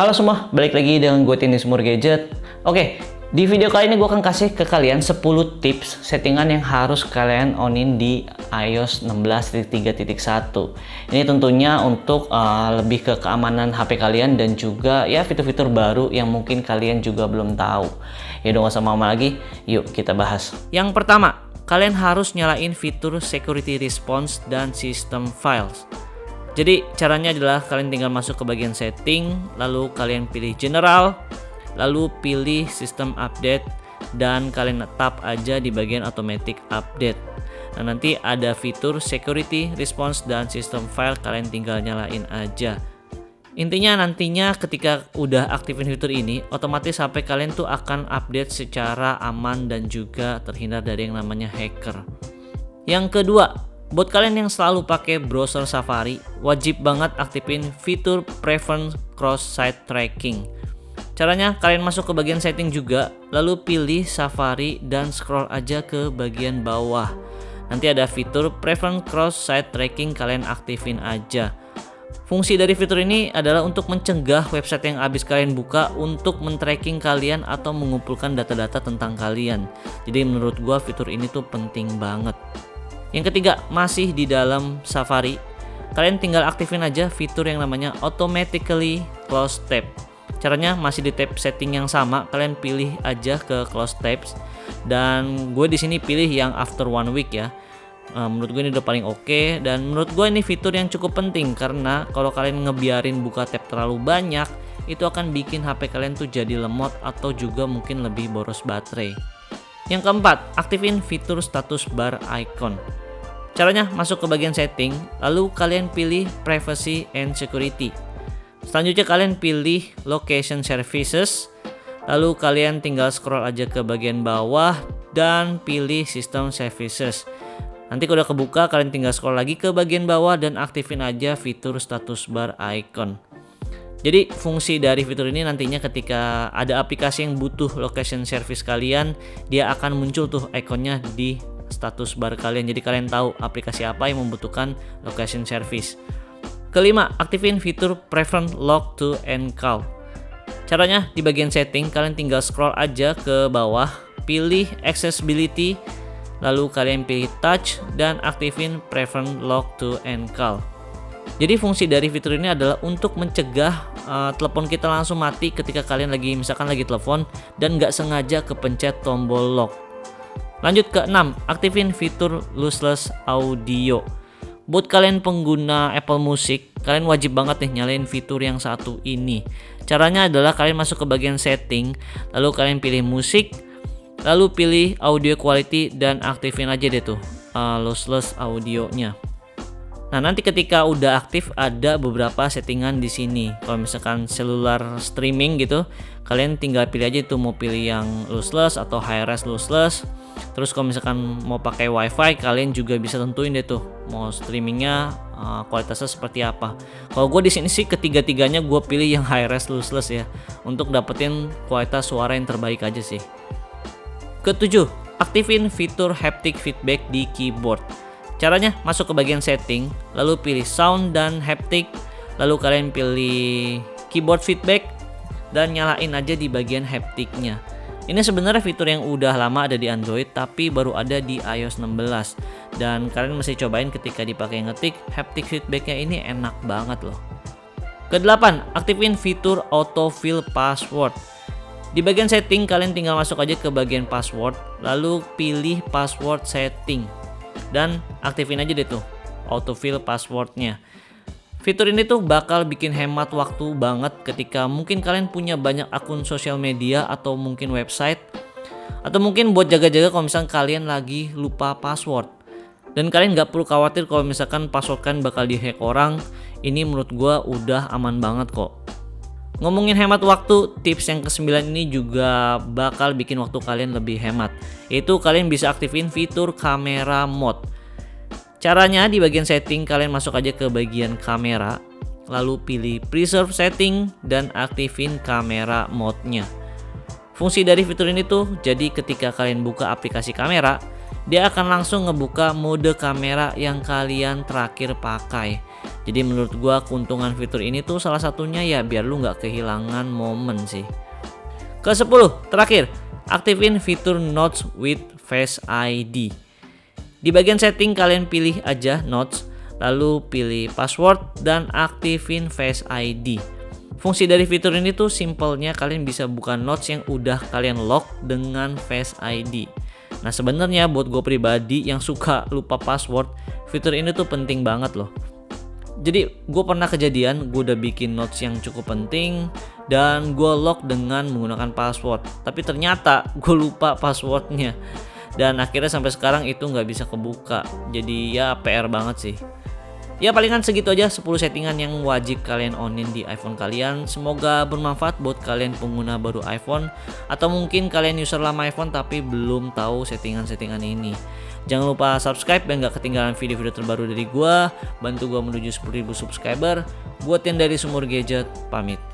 Halo semua, balik lagi dengan gue Tini Semur Gadget. Oke, di video kali ini gue akan kasih ke kalian 10 tips settingan yang harus kalian onin di iOS 16.3.1. Ini tentunya untuk lebih ke keamanan HP kalian dan juga ya fitur-fitur baru yang mungkin kalian juga belum tahu. Ya udah gak usah lama lagi, yuk kita bahas. Yang pertama, kalian harus nyalain fitur Security Response dan System Files. Jadi caranya adalah kalian tinggal masuk ke bagian setting, lalu kalian pilih general, lalu pilih system update, dan kalian tap aja di bagian automatic update. Nah, nanti ada fitur security response dan system file, kalian tinggal nyalain aja. Intinya nantinya ketika udah aktifin fitur ini, otomatis HP kalian tuh akan update secara aman dan juga terhindar dari yang namanya hacker. Yang kedua, buat kalian yang selalu pakai browser Safari, wajib banget aktifin fitur Prevent Cross-Site Tracking. Caranya kalian masuk ke bagian setting juga, lalu pilih Safari dan scroll aja ke bagian bawah. Nanti ada fitur Prevent Cross-Site Tracking, kalian aktifin aja. Fungsi dari fitur ini adalah untuk mencegah website yang habis kalian buka untuk men-tracking kalian atau mengumpulkan data-data tentang kalian. Jadi menurut gua fitur ini tuh penting banget. Yang ketiga, masih di dalam Safari, kalian tinggal aktifin aja fitur yang namanya Automatically Close Tab. Caranya masih di tab setting yang sama, kalian pilih aja ke Close Tabs, dan gue di sini pilih yang after 1 week ya. Menurut gue ini udah paling oke, dan menurut gue ini fitur yang cukup penting karena kalau kalian ngebiarin buka tab terlalu banyak, itu akan bikin HP kalian tuh jadi lemot atau juga mungkin lebih boros baterai. Yang keempat, aktifin fitur status bar icon. Caranya masuk ke bagian setting, lalu kalian pilih privacy and security. Selanjutnya kalian pilih location services, lalu kalian tinggal scroll aja ke bagian bawah dan pilih system services. Nanti kalau udah kebuka, kalian tinggal scroll lagi ke bagian bawah dan aktifin aja fitur status bar icon. Jadi fungsi dari fitur ini nantinya ketika ada aplikasi yang butuh location service kalian, dia akan muncul tuh ikonnya di status bar kalian. Jadi kalian tahu aplikasi apa yang membutuhkan location service. Kelima, aktifin fitur Prevent Lock to Encall. Caranya di bagian setting, kalian tinggal scroll aja ke bawah, pilih accessibility, lalu kalian pilih touch dan aktifin Prevent Lock to Encall. Jadi fungsi dari fitur ini adalah untuk mencegah telepon kita langsung mati ketika kalian misalkan lagi telepon dan nggak sengaja kepencet tombol lock. Lanjut ke 6, aktifin fitur lossless audio. Buat kalian pengguna Apple Music, kalian wajib banget nih nyalain fitur yang satu ini. Caranya adalah kalian masuk ke bagian setting, lalu kalian pilih musik, lalu pilih audio quality dan aktifin aja deh tuh lossless audionya. Nah, nanti ketika udah aktif ada beberapa settingan di sini. Kalau misalkan cellular streaming gitu, kalian tinggal pilih aja itu mau pilih yang lossless atau high res lossless. Terus kalau misalkan mau pakai WiFi, kalian juga bisa tentuin deh tuh mau streamingnya kualitasnya seperti apa. Kalau gue di sini sih ketiga-tiganya gue pilih yang high res lossless ya, untuk dapetin kualitas suara yang terbaik aja sih. Ketujuh, aktifin fitur haptic feedback di keyboard. Caranya masuk ke bagian setting, lalu pilih sound dan haptic, lalu kalian pilih keyboard feedback dan nyalain aja di bagian hapticnya. Ini sebenarnya fitur yang udah lama ada di Android tapi baru ada di iOS 16, dan kalian mesti cobain ketika dipakai ngetik. Haptic feedbacknya ini enak banget loh. Kedelapan, aktifin fitur autofill password. Di bagian setting kalian tinggal masuk aja ke bagian password, lalu pilih password setting dan aktifin aja deh tuh autofill passwordnya. Fitur ini tuh bakal bikin hemat waktu banget ketika mungkin kalian punya banyak akun sosial media atau mungkin website, atau mungkin buat jaga-jaga kalau misalkan kalian lagi lupa password. Dan kalian gak perlu khawatir kalau misalkan password kan bakal dihack orang. Ini menurut gua udah aman banget kok. Ngomongin hemat waktu, tips yang ke-9 ini juga bakal bikin waktu kalian lebih hemat, yaitu kalian bisa aktifin fitur kamera mode. Caranya di bagian setting kalian masuk aja ke bagian kamera, lalu pilih preserve setting dan aktifin kamera mode-nya. Fungsi dari fitur ini tuh jadi ketika kalian buka aplikasi kamera, dia akan langsung ngebuka mode kamera yang kalian terakhir pakai. Jadi menurut gua keuntungan fitur ini tuh salah satunya ya biar lu nggak kehilangan momen sih. Ke-10 terakhir, aktifin fitur Notes with Face ID. Di bagian setting kalian pilih aja Notes, lalu pilih password dan aktifin Face ID. Fungsi dari fitur ini tuh simpelnya kalian bisa buka Notes yang udah kalian lock dengan Face ID. Nah sebenarnya buat gue pribadi yang suka lupa password, fitur ini tuh penting banget loh. Jadi gue pernah kejadian gue udah bikin notes yang cukup penting dan gue lock dengan menggunakan password, tapi ternyata gue lupa passwordnya dan akhirnya sampai sekarang itu nggak bisa kebuka. Jadi ya PR banget sih. Ya palingan segitu aja 10 settingan yang wajib kalian onin di iPhone kalian. Semoga bermanfaat buat kalian pengguna baru iPhone atau mungkin kalian user lama iPhone tapi belum tahu settingan-settingan ini. Jangan lupa subscribe biar gak ketinggalan video-video terbaru dari gua. Bantu gua menuju 10.000 subscriber. Buat yang dari Sumur Gadget, pamit.